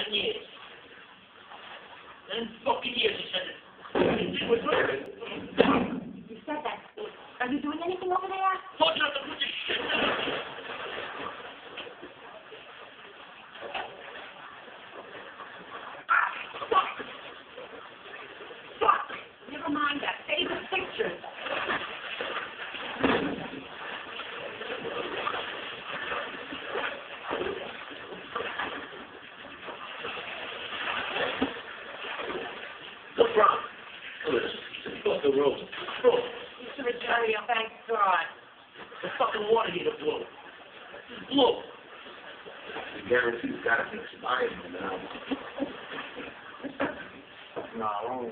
7 years. 7 fucking years, he said it. It was murder. You said that. Are you doing anything over there? Told you not to put your shit down. Fuck! Never mind that. Save the pictures. What's wrong? Just cross the road. Bro, Mr. Rosario, thank God. the fucking water heater blew. Blew. I guarantee you got to be expired now. No,